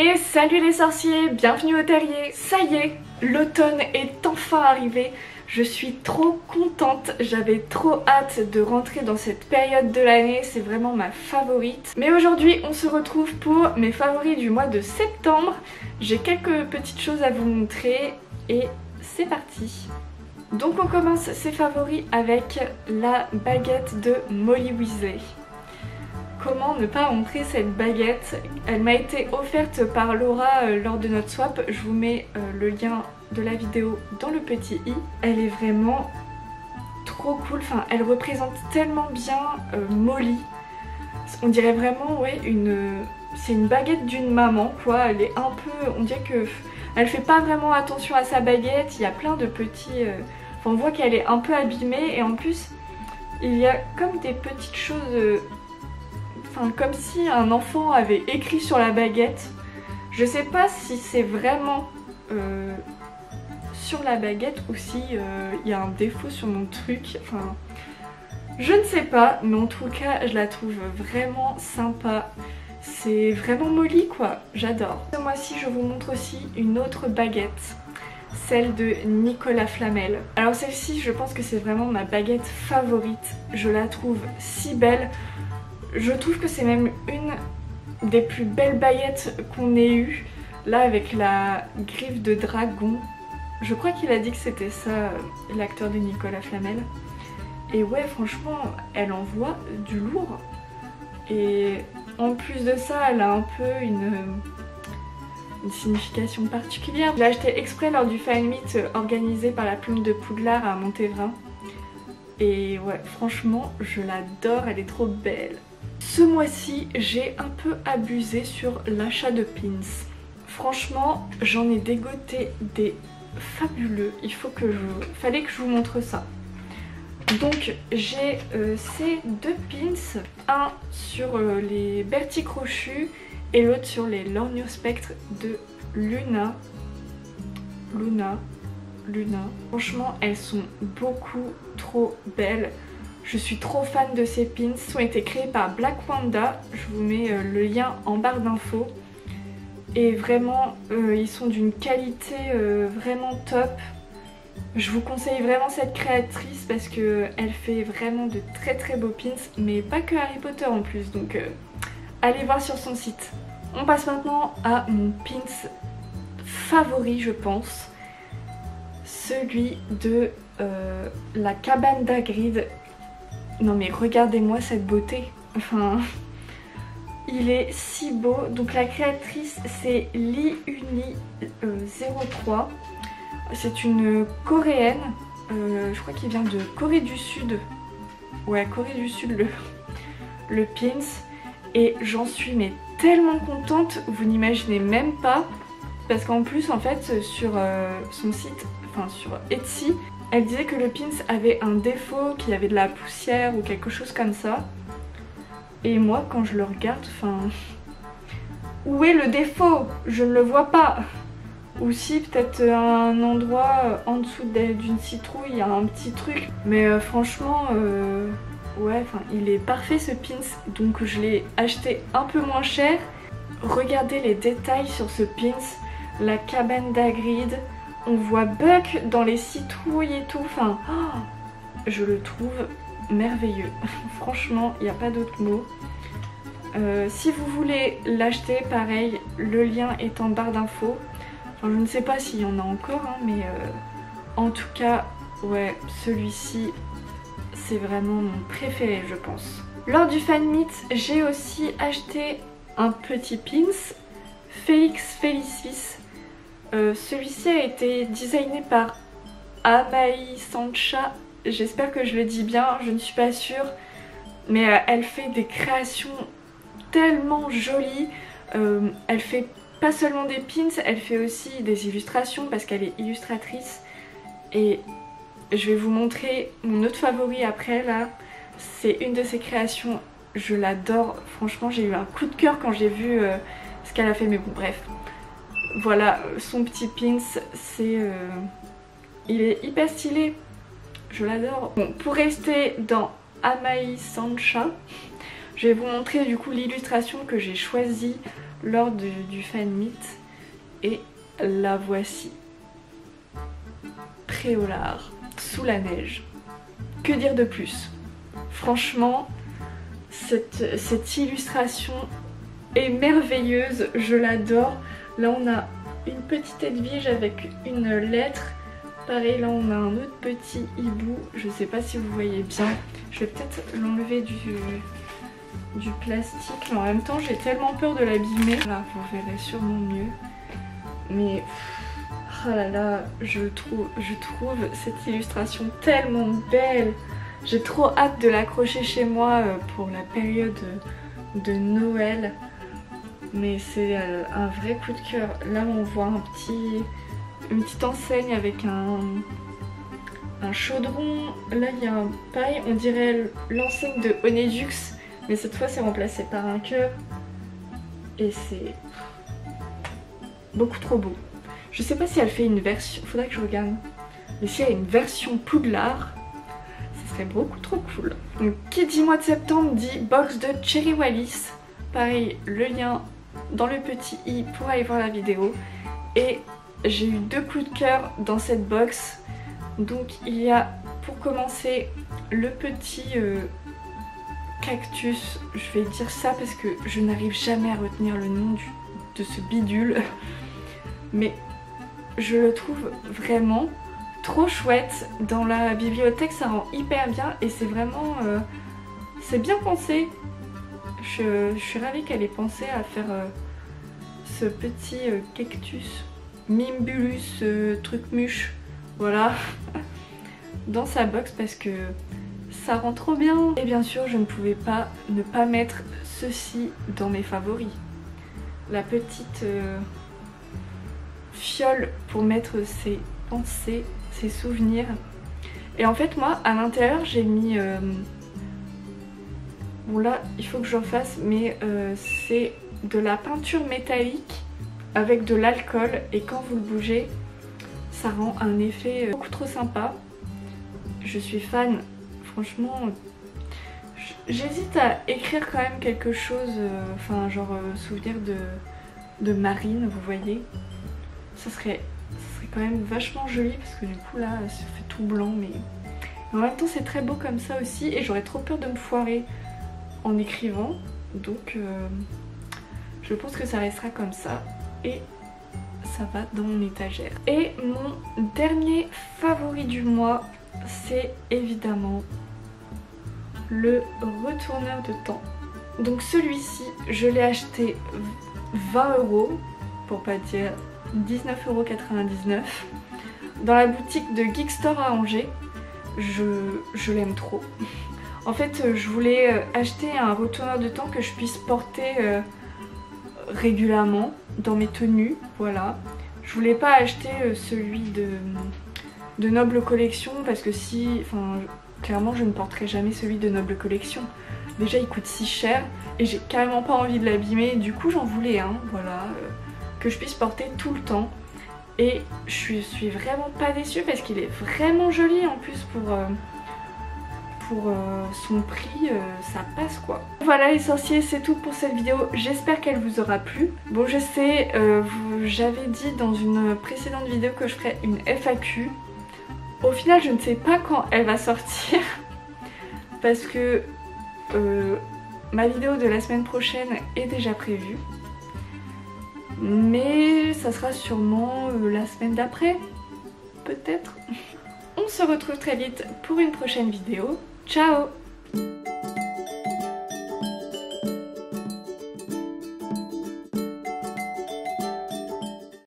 Et salut les sorciers, bienvenue au terrier. Ça y est, l'automne est enfin arrivé. Je suis trop contente, j'avais trop hâte de rentrer dans cette période de l'année, c'est vraiment ma favorite. Mais aujourd'hui on se retrouve pour mes favoris du mois de septembre. J'ai quelques petites choses à vous montrer et c'est parti. Donc on commence ces favoris avec la baguette de Molly Weasley. Comment ne pas montrer cette baguette? Elle m'a été offerte par Laura lors de notre swap. Je vous mets le lien de la vidéo dans le petit i. Elle est vraiment trop cool. Enfin, elle représente tellement bien Molly. On dirait vraiment, ouais, c'est une baguette d'une maman, quoi. Elle est un peu, on dirait que elle fait pas vraiment attention à sa baguette. Il y a plein de petits. Enfin, on voit qu'elle est un peu abîmée et en plus, il y a comme des petites choses. Enfin, comme si un enfant avait écrit sur la baguette. Je sais pas si c'est vraiment sur la baguette ou si il y a un défaut sur mon truc. Enfin, je ne sais pas, mais en tout cas, je la trouve vraiment sympa. C'est vraiment Molly, quoi. J'adore. Ce mois-ci, je vous montre aussi une autre baguette. Celle de Nicolas Flamel. Alors celle-ci, je pense que c'est vraiment ma baguette favorite. Je la trouve si belle. Je trouve que c'est même une des plus belles baguettes qu'on ait eues. Là avec la griffe de dragon. Je crois qu'il a dit que c'était ça, l'acteur de Nicolas Flamel. Et ouais, franchement, elle envoie du lourd. Et en plus de ça, elle a un peu une signification particulière. Je l'ai acheté exprès lors du fan meet organisé par la Plume de Poudlard à Montévrain. Et ouais, franchement, je l'adore, elle est trop belle. Ce mois-ci, j'ai un peu abusé sur l'achat de pins. Franchement, j'en ai dégoté des fabuleux. Fallait que je vous montre ça. Donc, j'ai ces deux pins. Un sur les Bertie Crochus et l'autre sur les Lorgno Spectre de Luna. Franchement, elles sont beaucoup trop belles. Je suis trop fan de ces pins. Ils ont été créés par Black Wanda. Je vous mets le lien en barre d'infos. Et vraiment, ils sont d'une qualité vraiment top. Je vous conseille vraiment cette créatrice parce qu'elle fait vraiment de très très beaux pins. Mais pas que Harry Potter en plus. Donc allez voir sur son site. On passe maintenant à mon pins favori, je pense. Celui de la cabane d'Hagrid. Non mais regardez-moi cette beauté, enfin, il est si beau. Donc la créatrice c'est Liuni03, c'est une coréenne, je crois qu'il vient de Corée du Sud, ouais Corée du Sud le pins, et j'en suis mais tellement contente, vous n'imaginez même pas, parce qu'en plus en fait sur son site, enfin sur Etsy, elle disait que le pins avait un défaut, qu'il y avait de la poussière ou quelque chose comme ça. Et moi quand je le regarde, enfin... Où est le défaut? Je ne le vois pas. Ou si peut-être un endroit en dessous d'une citrouille, il y a un petit truc. Mais franchement, ouais, enfin il est parfait ce pins. Donc je l'ai acheté un peu moins cher. Regardez les détails sur ce pins. La cabane d'Hagrid. On voit Buck dans les citrouilles et tout, enfin, oh, je le trouve merveilleux. Franchement, il n'y a pas d'autre mot. Si vous voulez l'acheter, pareil, le lien est en barre d'infos. Enfin, je ne sais pas s'il y en a encore, hein, mais en tout cas, ouais, celui-ci, c'est vraiment mon préféré, je pense. Lors du fan meet, j'ai aussi acheté un petit pins, Félix Felicis. Celui-ci a été designé par Amaï Sancha, j'espère que je le dis bien, je ne suis pas sûre, mais elle fait des créations tellement jolies. Elle fait pas seulement des pins, elle fait aussi des illustrations parce qu'elle est illustratrice. Et je vais vous montrer mon autre favori après là, c'est une de ses créations, je l'adore, franchement j'ai eu un coup de cœur quand j'ai vu ce qu'elle a fait, mais bon bref. Voilà, son petit pins, il est hyper stylé, je l'adore. Bon, pour rester dans Amaï Sancha, je vais vous montrer du coup l'illustration que j'ai choisie lors du fan meet et la voici. Préolard, sous la neige. Que dire de plus? Franchement, cette illustration est merveilleuse, je l'adore. Là on a une petite Edwige avec une lettre. Pareil, là on a un autre petit hibou, je sais pas si vous voyez bien. Je vais peut-être l'enlever du plastique, mais en même temps j'ai tellement peur de l'abîmer. Là vous verrez sûrement mieux. Mais oh là là, je trouve cette illustration tellement belle. J'ai trop hâte de l'accrocher chez moi pour la période de Noël. Mais c'est un vrai coup de cœur. Là on voit une petite enseigne avec un chaudron. Là il y a pareil, on dirait l'enseigne de Honedux, mais cette fois c'est remplacé par un cœur. Et c'est beaucoup trop beau. Je sais pas si elle fait une version, faudrait que je regarde. Mais si elle a une version Poudlard, ça serait beaucoup trop cool. Donc qui dit mois de septembre dit box de Cherry Wallis. Pareil, le lien dans le petit i pour aller voir la vidéo. Et j'ai eu 2 coups de cœur dans cette box. Donc il y a pour commencer le petit cactus. Je vais dire ça parce que je n'arrive jamais à retenir le nom de ce bidule. Mais je le trouve vraiment trop chouette. Dans la bibliothèque ça rend hyper bien et c'est vraiment c'est bien pensé. Je suis ravie qu'elle ait pensé à faire ce petit cactus Mimbulus truc-muche, voilà, dans sa box parce que ça rend trop bien. Et bien sûr je ne pouvais pas ne pas mettre ceci dans mes favoris. La petite fiole pour mettre ses pensées, ses souvenirs. Et en fait moi à l'intérieur j'ai mis bon là il faut que j'en fasse, mais c'est de la peinture métallique avec de l'alcool et quand vous le bougez ça rend un effet beaucoup trop sympa. Je suis fan, franchement. J'hésite à écrire quand même quelque chose, enfin genre souvenir de Marine, vous voyez. Ça serait quand même vachement joli parce que du coup là ça fait tout blanc, mais en même temps c'est très beau comme ça aussi et j'aurais trop peur de me foirer en écrivant, donc je pense que ça restera comme ça et ça va dans mon étagère. Et mon dernier favori du mois, c'est évidemment le retourneur de temps. Donc celui-ci je l'ai acheté 20 €, pour pas dire 19,99 € dans la boutique de Geek Store à Angers. Je l'aime trop. En fait je voulais acheter un retourneur de temps que je puisse porter régulièrement dans mes tenues, voilà. Je voulais pas acheter celui de Noble Collection parce que clairement je ne porterai jamais celui de Noble Collection. Déjà il coûte si cher et j'ai carrément pas envie de l'abîmer, du coup j'en voulais un, voilà, que je puisse porter tout le temps. Et je suis vraiment pas déçue parce qu'il est vraiment joli en plus pour son prix, ça passe quoi. Voilà les sorciers, c'est tout pour cette vidéo, j'espère qu'elle vous aura plu. Bon je sais, j'avais dit dans une précédente vidéo que je ferais une FAQ. Au final je ne sais pas quand elle va sortir parce que ma vidéo de la semaine prochaine est déjà prévue. Mais ça sera sûrement la semaine d'après, peut-être. On se retrouve très vite pour une prochaine vidéo. Ciao!